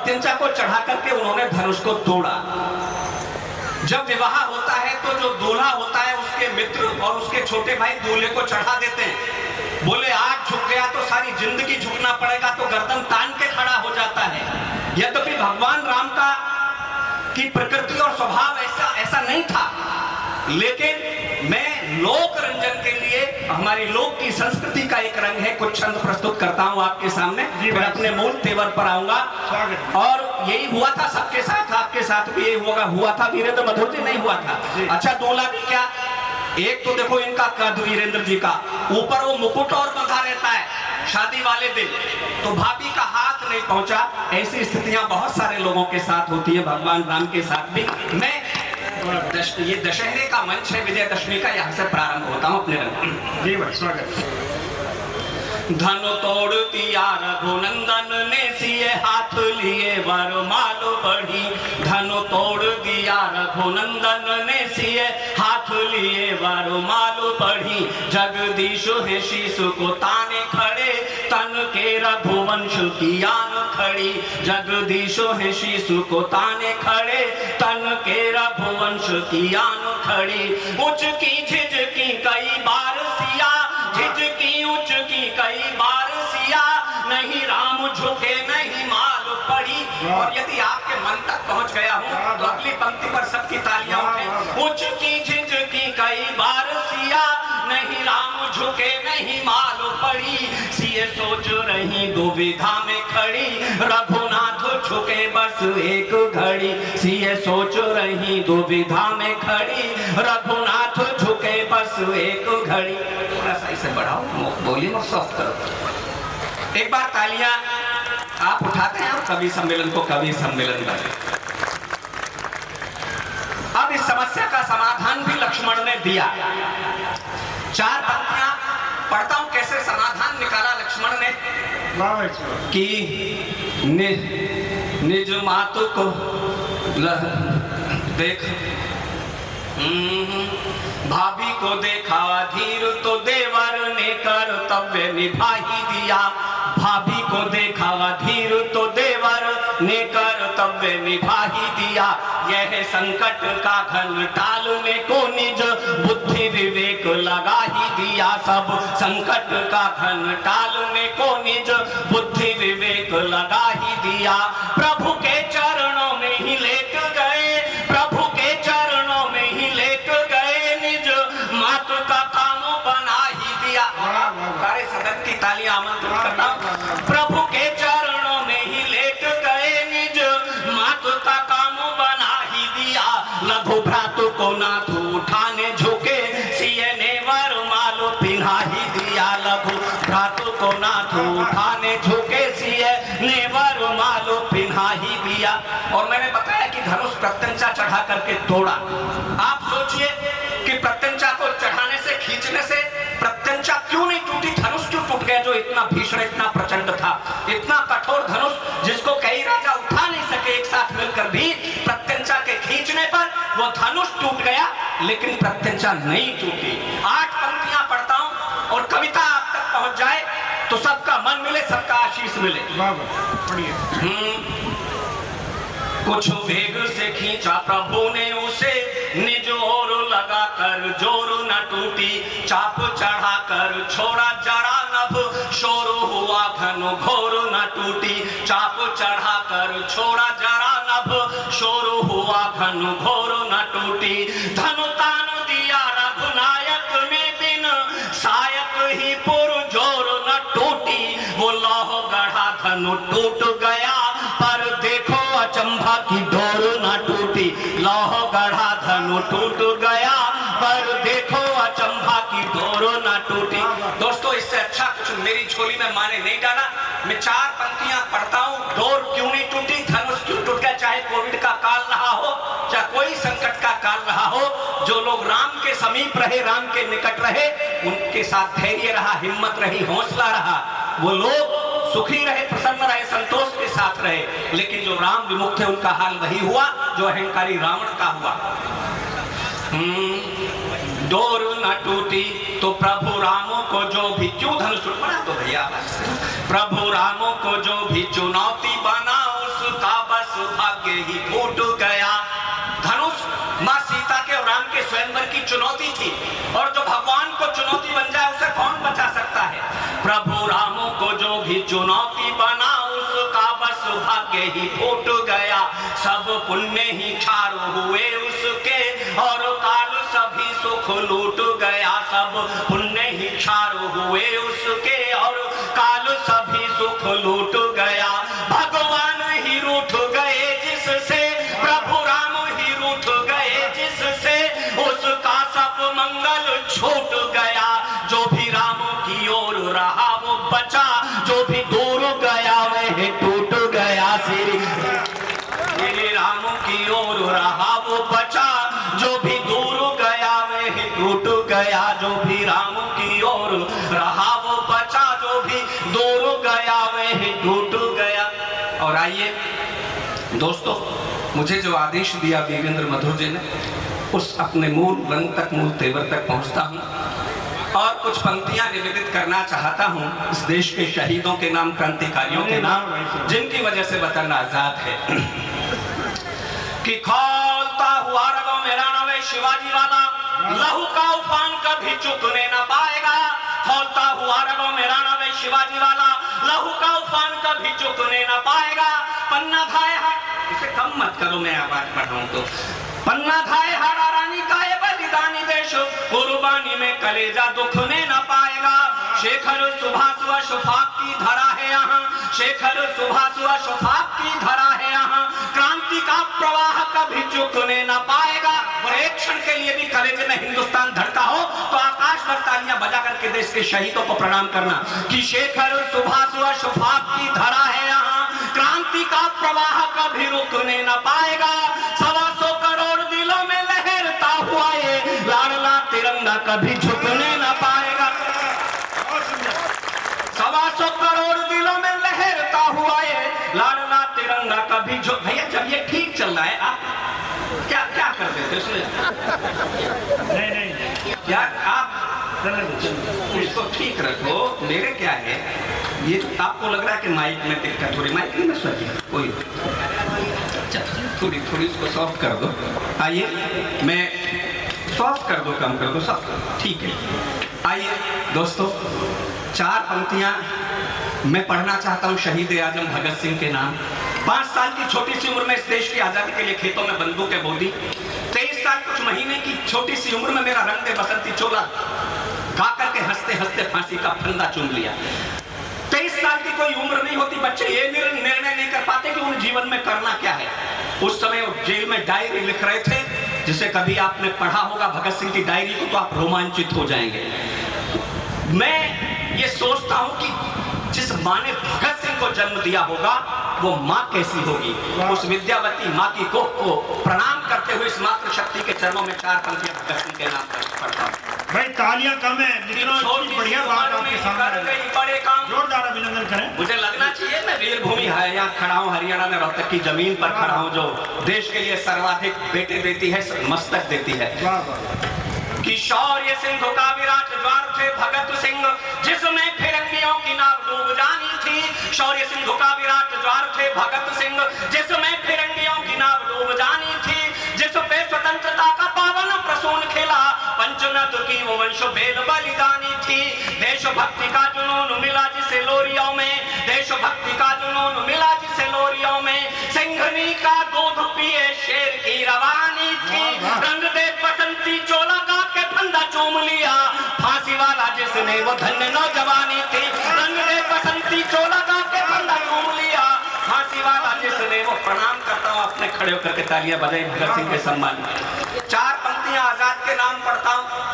प्रत्यंचा को चढ़ा करके उन्होंने धनुष को तोड़ा। जब विवाह होता है तो जो दूल्हा होता है उसके मित्र और उसके छोटे भाई दूल्हे को चढ़ा देते हैं। बोले आज झुक गया तो सारी जिंदगी झुकना पड़ेगा, तो गर्दन तान के खड़ा हो जाता है। यद्यपि भगवान राम का की प्रकृति और स्वभाव ऐसा नहीं था, लेकिन मैं लोक रंजन के लिए हमारी लोक की संस्कृति का एक रंग है, कुछ छंद प्रस्तुत करता हूं आपके सामने, फिर अपने मूल तेवर पर आऊंगा। और यही हुआ था सबके साथ, आपके साथ भी यही हुआ था। वीरेंद्र मधुर जी नहीं हुआ था। अच्छा दूल्हा भी क्या, एक तो देखो इनका कद वीरेंद्र जी का, ऊपर वो मुकुट और बंधा रहता है शादी वाले दिन, तो भाभी का हाथ नहीं पहुंचा। ऐसी स्थितियां बहुत सारे लोगों के साथ होती है, भगवान राम के साथ भी। मैं ये दशहरे का मंच है, विजयदशमी का, यहाँ से प्रारंभ होता हूँ अपने रंग। जी भाई स्वागत। धनु तोड़ दिया रघुनंदन ने, सिए हाथ लिए वरमाल बढ़ी। धनु तोड़ दिया रघुनंदन ने, सिए हाथ लिए वरमाल बढ़ी। जगदीश है शीश को ताने खड़े, तन के रघुवंश की आन खड़ी। जगदीश है शीश को ताने खड़े, तन के रघुवंश की आन खड़ी। उचकी झिझकी कई बार सिया, झिझकी उचकी कई बार सिया, नहीं राम झुके नहीं माल पड़ी। और यदि आपके मन तक पहुंच गया हूं तो अगली पंक्ति पर सबकी तालियां उठे। उचकी झिझकी कई बार सिया, नहीं राम झुके नहीं माल पड़ी। सिए सोच रही दुविधा में खड़ी, रघुनाथ झुके बस एक घड़ी। सिए सोच रही दुविधा में खड़ी, रघुनाथ झुके बस एक घड़ी। थोड़ा सा इसे बढ़ाओ, बोलिए मत सॉफ्ट करो। एक बार तालियां आप उठाते हैं कवि सम्मेलन को, कवि सम्मेलन में। अब इस समस्या का समाधान भी लक्ष्मण ने दिया। 4 पंक्तियां पढ़ता हूं कैसे समाधान निकाला लक्ष्मण ने। कि निज मातु को देख, भाभी को देखा धीर तो देवर ने कर्तव्य निभा ही दिया। भाभी को देखा धीर तो देवर ने कर्तव्य निभा ही दिया। यह संकट का घन टालने को निज बुद्धि विवेक लगा ही दिया। सब संकट का घन टालने को निज बुद्धि विवेक लगा ही दिया। प्रभु के चरणों में ही लेट गए, प्रभु के चरणों में ही लेट गए, निज मातु का काम बना ही दिया। सारे सदन की तालियां आमंत्रित करता हूं। प्रभु के चरणों में ही लेट गए, निज मातु का काम बना ही दिया। लघु भ्रातु को नाथ उठाने झुके, सिए ने वरमाल पिन्हा ही दिया। लघु भ्रातु को नाथ उठाने झुके, सिए ने वरमाल पिन्हा ही दिया। और मैंने बताया कि धनुष प्रत्यंचा चढ़ा करके तोड़ा। आप सोचिए कि प्रत्यंचा को चढ़ाने से, खींचने से प्रत्यंचा क्यों नहीं टूटी, धनुष क्यों टूट गया जो इतना भीषण, इतना प्रचंड था, इतना कठोर धनुष जिसको कई राजा उठा नहीं सके एक साथ मिलकर भी। प्रत्यंचा के खींचने पर वो धनुष टूट गया, लेकिन प्रत्यंचा नहीं टूटी। 8 पंक्तियां पढ़ता हूं और कविता आप तक पहुंच जाए तो सबका मन मिले, सबका आशीष मिले। कुछ वेग से खींचा प्रभु ने उसे, निज ओर लगा कर जोर न टूटी। चाप चढ़ा कर छोड़ा जरा नभ, शोर हुआ घन घोर न टूटी। चाप चढ़ा कर छोड़ा जरा नभ, शोर हुआ घन घोर न टूटी। धनु तान दिया रघुनायक ने, बिन सायक ही पुरजोर न टूटी। वो लौह गढ़ा धनु टूट गया, पर देखो अचंभा की डोर न टूटी। लौह गढ़ा धनु टूट गया, पर देखो अचंभा की डोर न टूटी। दोस्तों इससे अच्छा कुछ मेरी झोली में माने नहीं डाला। मैं 4 पंक्तियां पढ़ता हूं, डोर क्यों नहीं टूटी, धनुष क्यों टूट गया। चाहे कोविड का काल रहा हो, चाहे कोई संकट का काल रहा हो, जो लोग राम के समीप रहे, राम के निकट रहे, उनके साथ धैर्य रहा, हिम्मत रही, हौसला रहा। वो लोग सुखी रहे, प्रसन्न रहे, संतोष के साथ रहे। लेकिन जो राम विमुक्त है उनका हाल वही हुआ जो अहंकारी रावण का हुआ। डोर न टूटी तो प्रभु रामों को जो भी, क्यों धनुष टूट पड़ा तो भैया, प्रभु रामों को जो भी चुनौती बना उसका सौभाग्य ही फूट गया। धनुष माँ सीता के और राम के स्वयंवर की चुनौती थी, और जो भगवान को चुनौती बन जाए उसे कौन बचा सकता है। प्रभु राम को जो भी चुनौती बना उसका बस भाग्य ही फूट गया। सब पुण्य ही क्षार हुए उसके और काल सभी सुख लूट गया। सब पुण्य ही क्षार हुए उसके और काल सभी सुख लूट गया। भगवान ही रूठ गए जिससे, प्रभु राम ही रूठ गए जिससे, उसका सब मंगल छूट गया। जो भी राम की ओर रहा वो बचा, जो भी दूर गया वह टूट गया। श्री राम की ओर रहा वो बचा, जो भी दूर गया वह टूट गया। जो भी राम की ओर रहा वो बचा, जो भी दूर गया वह टूट गया। और आइए दोस्तों, मुझे जो आदेश दिया वीरेंद्र मधुर जी ने, उस अपने मूल रंग तक, मूल तेवर तक पहुंचता हूं और कुछ पंक्तियां निवेदित करना चाहता हूं इस देश के शहीदों के नाम, क्रांतिकारियों के नाम, जिनकी वजह से वतन आजाद है। कि खौलता हुआ रगों में राणा वे शिवाजी वाला, लहू का उफान कभी चुकने न पाएगा। खौलता हुआ रगों में राणा वे शिवाजी वाला, लहू का उफान कभी चुकने न पाएगा। पन्ना धाए हाथ, इसे कम मत करो, मैं आवाज बढ़ाऊं तो। पन्ना धाए हाड़ा रानी का ये बलिदानी देश, कुर्बानी में कलेजा दुखने न पाएगा। शेखर सुभाष व शफाक की धरा है यहाँ, शेखर सुभाष व शफाक की धरा है यहाँ। क्रांति का प्रवाह कभी चुकने न पाएगा। और एक क्षण के लिए भी कलेजे में हिंदुस्तान धड़का हो तो आकाश भर तालियां बजा करके देश के शहीदों को प्रणाम करना कि शेखर सुभाष व शफाक की धरा है यहाँ। क्रांति का प्रवाह कभी रुकने न पाएगा। 125 करोड़ दिलों में लहरता हुआ ये लाडला तिरंगा कभी झुकने न पाएगा। 125 करोड़ दिलों में लहरता हुआ ये लाडला तिरंगा कभी झुक। भैया जब ये ठीक चल रहा है आप क्या क्या कर देते इसमें? नहीं क्या आप इसको ठीक रखो। मेरे क्या है, ये आपको लग रहा है कि माइक में दिक्कत हो रही, माइक नहीं में सही कोई, थोड़ी थोड़ी इसको सॉफ्ट कर दो। आइए मैं सॉफ्ट कर दो, कम कर दो, सब ठीक है। आइए दोस्तों, 4 पंक्तियां मैं पढ़ना चाहता हूं शहीद आजम भगत सिंह के नाम। 5 साल की छोटी सी उम्र में इस देश की आजादी के लिए खेतों में बंदूकें बोदी। 23 साल कुछ महीने की छोटी सी उम्र में मेरा रंग दे बसंती चोला गा करके हंसते हंसते फांसी का फंदा चूम लिया। 23 साल की कोई उम्र नहीं होती, बच्चे ये निर्णय नहीं कर पाते कि उन्हें जीवन में करना क्या है। उस समय वो जेल में डायरी लिख रहे थे, जिसे कभी आपने पढ़ा होगा भगत सिंह की डायरी को तो आप रोमांचित हो जाएंगे। मैं ये सोचता हूं कि जिस माँ ने भगत सिंह को जन्म दिया होगा वो माँ कैसी होगी। उस विद्यावती माँ की कोख को प्रणाम करते हुए इस मातृशक्ति के चरणों में 4 पंक्तियां भगत सिंह के नाम पर पढ़ता हूं। भाई तालियां कम है, बढ़िया बात आपके सामने, बड़े काम, जोरदार अभिनंदन करें। मुझे लगना चाहिए मैं वीरभूमि है यहाँ खड़ा हूँ, हरियाणा में रोहतक की जमीन पर खड़ा हूँ, जो देश के लिए सर्वाधिक बेटे देती है, मस्तक देती है। कि शौर्य सिंधु का विराट द्वार थे भगत सिंह, जिसमें फिरंगियों की नाव डूब जानी थी। शौर्य सिंधु का विराट द्वार थे भगत सिंह, जिसमें फिरंगियों की नाव डूब जानी थी। जिस पे स्वतंत्रता का पावन प्रसून खेला, पंचनद की वो वंश बेल बलिदानी थी। देशभक्ति का जुनून मिला जिसे लोरियों में, देशभक्ति का जुनून मिला जिसे लोरियों में। सिंघनी का दूध पिए शेर की रवानी थी। रंग दे बसंती चोला गा के फंदा चूम लिया, फांसी वाला जिसने वो धन्य नौजवानी थी। रंग दे बसंती चोला गा के फंदा चूम लिया, फांसी वाला जिसने वो। प्रणाम करता हूँ, अपने खड़े होकर के तालियां बजाई भगत सिंह के सम्मान में। 4 पंक्तियां आजाद के नाम पढ़ता हूँ।